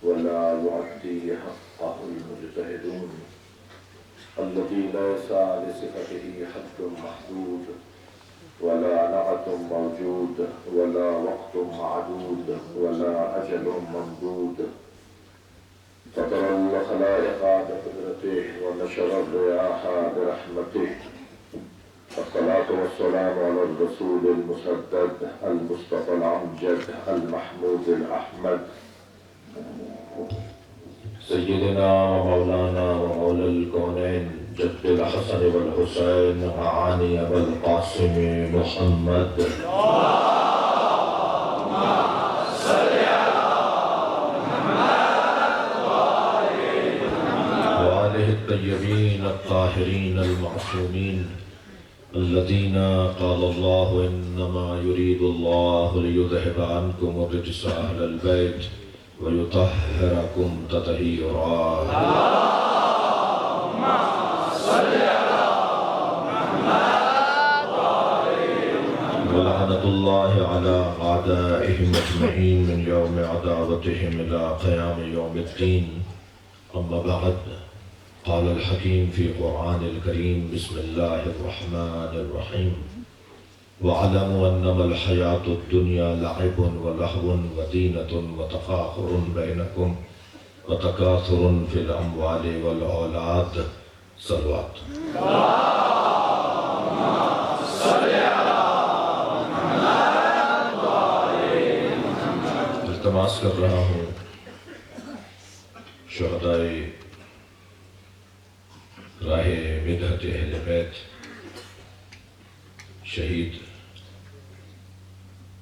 ولا يؤدي حقه المجتهدون الذي ليس لصفته حد محدود ولا نعت موجود ولا وقت معدود ولا أجل ممدود فطر الخلائق بقدرته ونشر الرياح برحمته الصلاة والسلام على الرسول المسدد المصطفى الأمجد المحمود الأحمد سيدنا ومولانا ومولى الكونين جد الحسن والحسين معاني أبا القاسم محمد اللهم صل على محمد وآله الطيبين الطاهرين المعصومين الذين قال الله إنما يريد الله ليذهب عنكم الرجس أهل البيت ويطهركم تطهيرا اللهم صل على محمد ولعنة الله على أعدائهم أجمعين من يوم عداوتهم إلى قيام يوم الدين أما بعد قال الحكيم في القرآن الكريم بسم الله الرحمن الرحيم واعلموا أنما الحياة الدنيا لعب ولهو وزينة وتفاخر بينكم وتكاثر في الأموال والأولاد صلوات اللهم صل على محمد وآل محمد التماس کر رہا ہوں شہدائے راہ مدحت اہل بیت شہید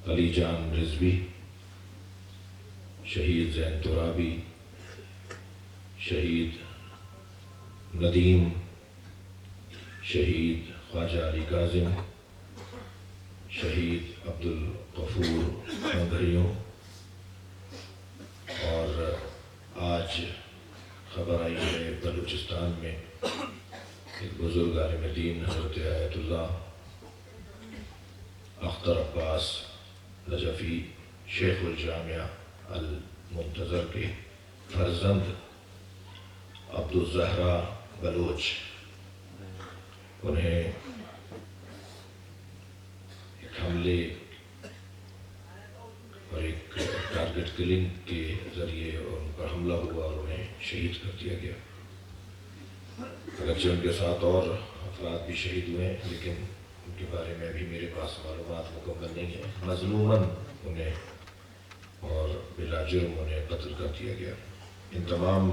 علی جان رضوی شہید زین ترابی شہید ندیم شہید خواجہ علی کاظم شہید عبدالغفور انگریوں اور آج خبر آئی ہے بلوچستان میں ایک بزرگ عالم دین حضرت آیت اللہ اختر عباس نجفی شیخ الجامعہ المنتظر کے فرزند عبدالزہرا بلوچ انہیں ایک حملے اور ایک ٹارگٹ کلنگ کے ذریعے ان پر حملہ ہوا اور انہیں شہید کر دیا گیا اگرچہ ان کے ساتھ اور افراد بھی شہید ہوئے ہیں لیکن ان کے بارے میں ابھی میرے پاس معلومات مکمل نہیں ہے مظلوماً انہیں اور بلا جرم انہیں قتل کر دیا گیا ان تمام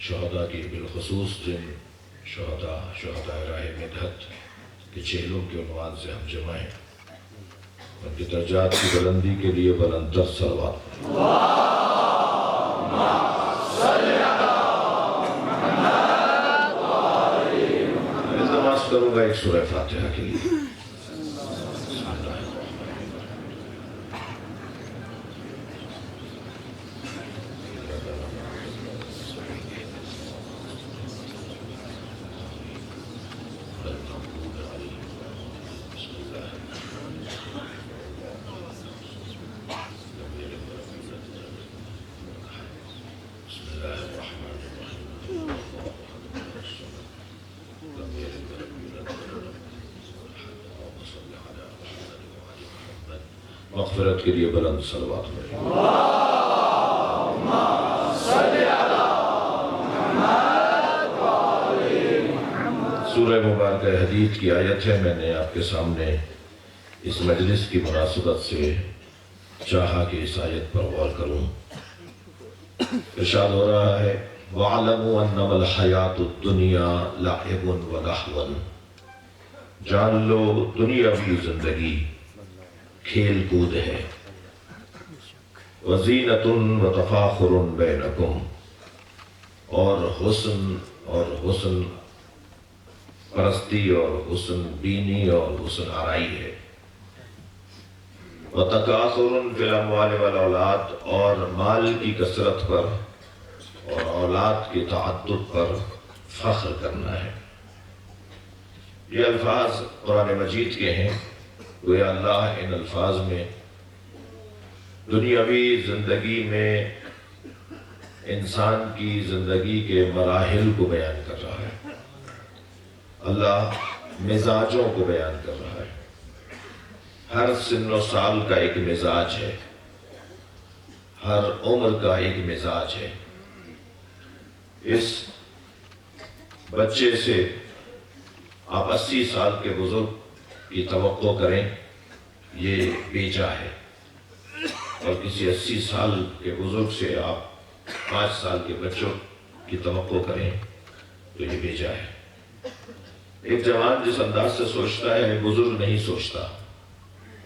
شہداء کی بالخصوص جن شہداء راہ مدحت کے چہلوں کے عنوان سے ہم جمع ہیں ان کے درجات کی بلندی کے لیے بلندتر صلوات اللہم صل علی محمد وآل محمد التماس کروں گا ایک سورہ فاتحہ کے لیے مغفرت کے لیے بلند صلوات میں اللہم صل علی محمد وآل محمد سورہ مبارکہ حدید کی آیت ہے میں نے آپ کے سامنے اس مجلس کی مناسبت سے چاہا کہ اس آیت پر غور کروں ارشاد ہو رہا ہے وَاعْلَمُوا أَنَّمَا الْحَيَاةُ الدُّنْيَا لَعِبٌ وَلَهْوٌ جان لو دنیاوی زندگی کھیل کود ہے وَزِينَةٌ وَتَفَاخُرٌ بَيْنَكُمْ اور حسن پرستی اور حسن بینی اور حسن آرائی ہے وَتَكَاثُرٌ فِي الْأَمْوَالِ وَالْأَوْلَادِ اور مال کی کثرت پر اور اولاد کے تعدد پر فخر کرنا ہے یہ الفاظ قرآن مجید کے ہیں گویا اللہ ان الفاظ میں دنیاوی زندگی میں انسان کی زندگی کے مراحل کو بیان کر رہا ہے، اللہ مزاجوں کو بیان کر رہا ہے۔ ہر سن و سال کا ایک مزاج ہے، ہر عمر کا ایک مزاج ہے۔ اس بچے سے آپ 80 سال کے بزرگ کی توقع کریں، یہ بیجا ہے، اور کسی 80 سال کے بزرگ سے آپ 5 سال کے بچوں کی توقع کریں تو یہ بیجا ہے۔ ایک جوان جس انداز سے سوچتا ہے بزرگ نہیں سوچتا،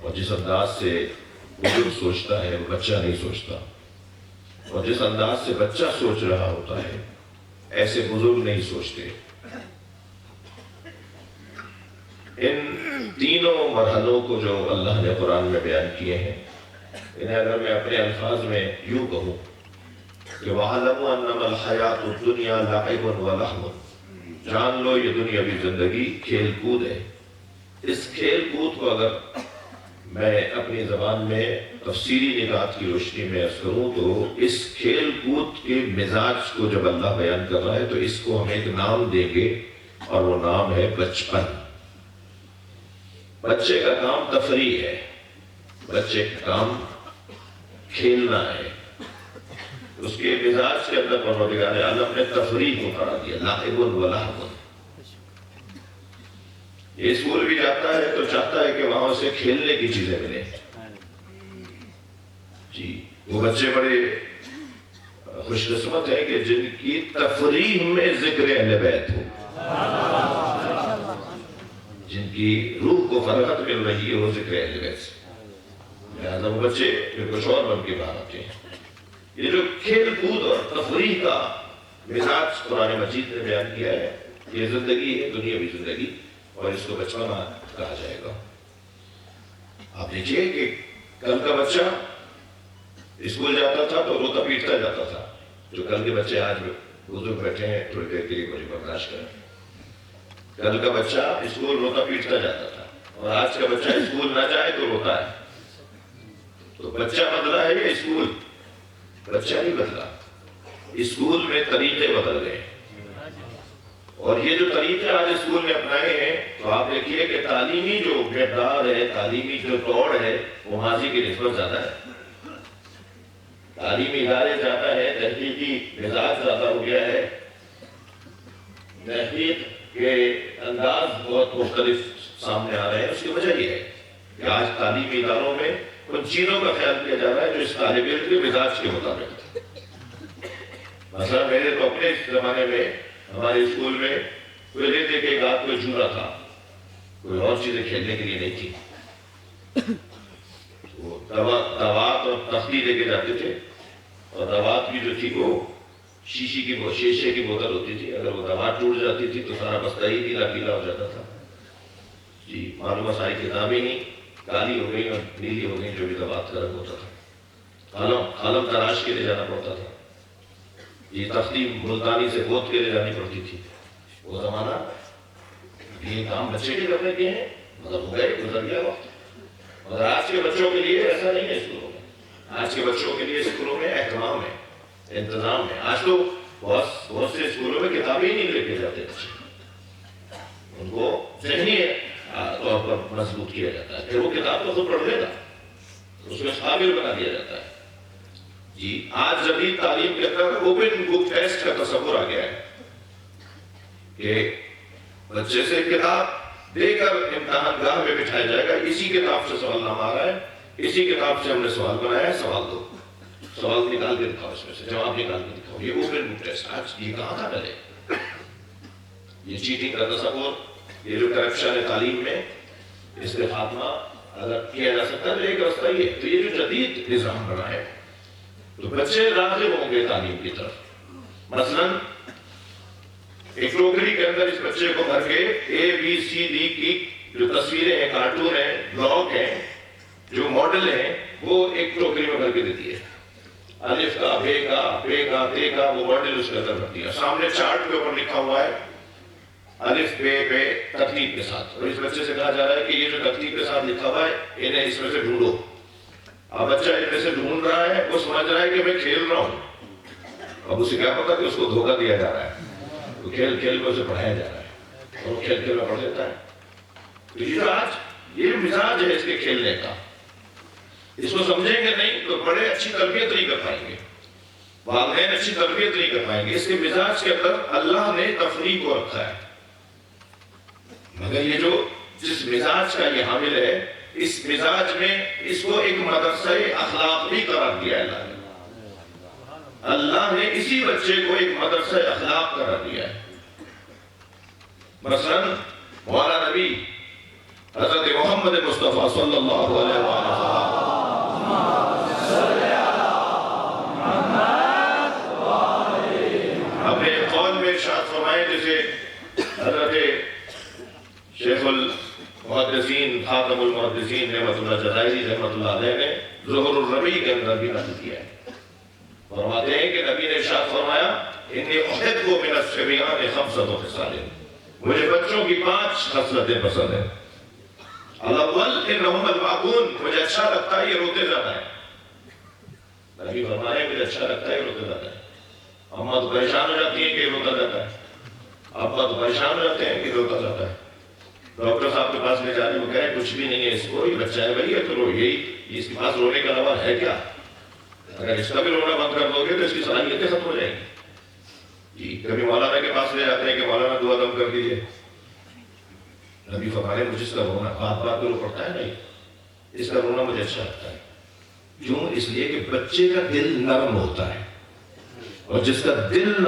اور جس انداز سے بزرگ سوچتا ہے وہ بچہ نہیں سوچتا، اور جس انداز سے بچہ سوچ رہا ہوتا ہے ایسے بزرگ نہیں سوچتے۔ ان تینوں مرحلوں کو جو اللہ نے قرآن میں بیان کیے ہیں، انہیں اگر میں اپنے الفاظ میں یوں کہوں کہ وَعَلَمُوا أَنَّمَا الْحَيَاةُ الدُّنْيَا لَعِبٌ وَلَهْوٌ، جان لو یہ دنیاوی زندگی کھیل کود ہے۔ اس کھیل کود کو اگر میں اپنی زبان میں تفسیری نکات کی روشنی میں عرض کروں تو اس کھیل کود کے مزاج کو جب اللہ بیان کر رہا ہے تو اس کو ہم ایک نام دیں گے، اور وہ نام ہے بچپن۔ بچے کا کام تفریح ہے، بچے کا کام کھیلنا ہے۔ اس کے مزاج کے اندر پروردگار عالم نے تفریح کو قرار دیا، لعب و لہو۔ یہ اسکول بھی جاتا ہے تو چاہتا ہے کہ وہاں اسے کھیلنے کی چیزیں ملیں۔ جی وہ بچے بڑے خوش قسمت ہیں کہ جن کی تفریح میں ذکر اہل بیت ہو، جن کی روح کو فرحت مل رہی ہے وہ ذکر اہل بیت سے، لہذا وہ بچے پھر کچھ اور بن کے باہر آتے ہیں۔ یہ جو کھیل کود اور تفریح کا مزاج قرآن مجید نے بیان کیا ہے، یہ زندگی ہے، دنیاوی زندگی، اور اس کو بچپنا کہا جائے گا۔ آپ دیکھیے کہ کل کا بچہ اسکول جاتا تھا تو روتا پیٹتا جاتا تھا۔ جو کل کے بچے آج بزرگ بیٹھے ہیں تھوڑی دیر کے لیے مجھے برداشت کریں۔ کل کا بچہ اسکول روتا پیٹتا جاتا تھا، اور آج کا بچہ اسکول نہ جائے تو روتا ہے۔ تو بچہ بدلا ہے یا اسکول؟ بچہ نہیں بدلا، اسکول میں طریقے بدل گئے، اور یہ جو طریقے آج اسکول میں اپنائے ہیں تو آپ دیکھیے کہ تعلیمی جو مقدار ہے، تعلیمی جو توڑ ہے وہ ماضی کی نسبت زیادہ ہے۔ تعلیمی ادارے زیادہ ہے، تحقیقی مزاج زیادہ ہو گیا ہے، تحقیق کے انداز بہت مختلف سامنے آ رہے ہیں۔ اس کی وجہ یہ ہے کہ آج تعلیمی اداروں میں ان چیزوں کا خیال کیا جا رہا ہے جو اس طالب علم کے مزاج کے مطابق۔ مثلا میرے تو اپنے زمانے میں ہمارے اسکول میں کوئی لیتے کہ ایک آدھ کوئی جھولا تھا، کوئی اور چیزیں کھیلنے کے لیے نہیں تھی۔ وہ دوات اور تختی لے کے جاتے تھے، اور دوات بھی جو تھی وہ شیشے کی بوتل ہوتی تھی، اگر وہ دوات ٹوٹ جاتی تھی تو سارا بستہ ہی پیلا پیلا ہو جاتا تھا۔ جی معلومات ساری کتابیں ہی کالی ہو گئی اور نیلی ہو گئی، جو بھی دوات کا رنگ ہوتا تھا۔ قلم تراش کے لے جانا پڑتا تھا، یہ تختی ملتانی سے گود کے لے جانی پڑتی تھی۔ وہ زمانہ یہ کام بچے کے کرنے کے ہیں، مگر ہو گئے، گزر گیا وقت۔ مگر آج کے بچوں کے لیے ایسا نہیں ہے اسکولوں میں۔ آج کے بچوں کے لیے اسکولوں میں اہتمام ہے، انتظام ہے۔ آج تو بہت سے اسکولوں میں کتابیں ہی نہیں لے کے جاتے بچے، ان کو ذہنی طور پر مضبوط کیا جاتا ہے، پھر وہ کتاب تو خود پڑھ لے گا، اس میں قابل بنا دیا جاتا ہے۔ جی آج جدید تعلیم کے اندر اوپن بک ٹیسٹ کا تصور آ گیا ہے کہ بچے سے کتاب دے کر امتحان گاہ میں بٹھایا جائے گا، اسی کتاب سے سوال نامہ آ رہا ہے، اسی کتاب سے ہم نے سوال بنایا ہے، سوال دو، سوال نکال کے دکھاؤ، اس میں سے جواب نکال کے دکھاؤ۔ یہ اوپن بک ٹیسٹ آج یہ کہاں تھا پہلے؟ یہ چیٹنگ کا تصور، یہ جو کرپشن ہے تعلیم میں، اس کے خاتمہ اگر کیا جا سکتا ہے تو ایک راستہ یہ ہے۔ تو یہ جو جدید نظام بنا ہے تو بچے راغب ہوں گے تعلیم کی طرف۔ مثلا ایک ٹوکری کے اندر اس بچے کو بھر کے اے بی سی ڈی کی جو تصویریں ہیں، کارٹون ہیں، بلاک ہیں، جو ماڈل ہیں، وہ ایک ٹوکری میں بھر کے دیتی ہے۔ الف کا، بے کا، پے کا، تے کا، وہ ماڈل اس کے اندر بھر دیا۔ سامنے چارٹ کے اوپر لکھا ہوا ہے الف بے پے ترتیب کے ساتھ، اور اس بچے سے کہا جا رہا ہے کہ یہ جو ترتیب کے ساتھ لکھا ہوا ہے انہیں اس میں سے ڈھونڈو۔ اب بچہ ان میں سے ڈھونڈ رہا ہے، وہ سمجھ رہا ہے کہ میں کھیل رہا ہوں، اب اسے کیا پتا کہ اس کو دھوکہ دیا جا رہا ہے، تو کھیل کھیل میں اسے پڑھایا جا رہا ہے اور وہ کھیل کھیل میں پڑھ لیتا ہے. تو یہ جو آج یہ مزاج ہے اس کے کھیلنے کا، اس کو سمجھیں گے نہیں تو بڑے اچھی تربیت نہیں کر پائیں گے، والدین اچھی تربیت نہیں کر پائیں گے. اس کے مزاج کے اندر اللہ نے تفریح کو رکھا ہے، مگر یہ جو جس مزاج کا یہ حامل ہے، اس مزاج میں اس کو ایک مدرسہ اخلاق بھی قرار دیا ہے. اللہ نے اسی بچے کو ایک مدرسہ اخلاق قرار دیا ہے. مثلا مولا نبی حضرت محمد مصطفیٰ صلی اللہ علیہ وسلم اپنے قول میں ارشاد فرمائے، جسے حضرت شیخ المحدثین خاتم المحدثین رحمۃ اللہ جزائری رحمۃ اللہ علیہ نے ظہر الربیع کے اندر بھی نقل کیا ہے. فرماتے ہیں کہ نبی نے ارشاد فرمایا، انی احب من الصبیان خمسۃ خصال، مجھے بچوں کی 5 خصلتیں پسند ہیں. الاول انہم المعقون، مجھے اچھا لگتا ہے یہ روتے زیادہ ہے. نبی فرمایا مجھے اچھا لگتا ہے یہ روتے زیادہ ہے. اماں تو پریشان ہو جاتی ہیں کہ روتا جاتا ہے، ابا تو پریشان ہو جاتے ہیں کہ روتا جاتا ہے. ڈاکٹر صاحب کے پاس لے جانے وہ کہہ رہے کچھ بھی نہیں ہے اس کو، یہ بچہ ہے بھائی ہے تو رو، یہی اس کے پاس رونے کا علاوہ ہے کیا؟ اگر اس کا بھی رونا بند کر دو گے تو اس کی صلاحیتیں ختم ہو جائیں گی. جی کبھی مولانا کے پاس لے جاتے ہیں کہ مولانا دعا دم کر دیجیے. نبی فرمانے مجھے اس کا رونا بات بات پہ رو پڑتا ہے نہیں، اس کا رونا مجھے اچھا لگتا ہے. کیوں؟ اس لیے کہ بچے کا دل نرم ہوتا ہے، اور جس کا دل نرم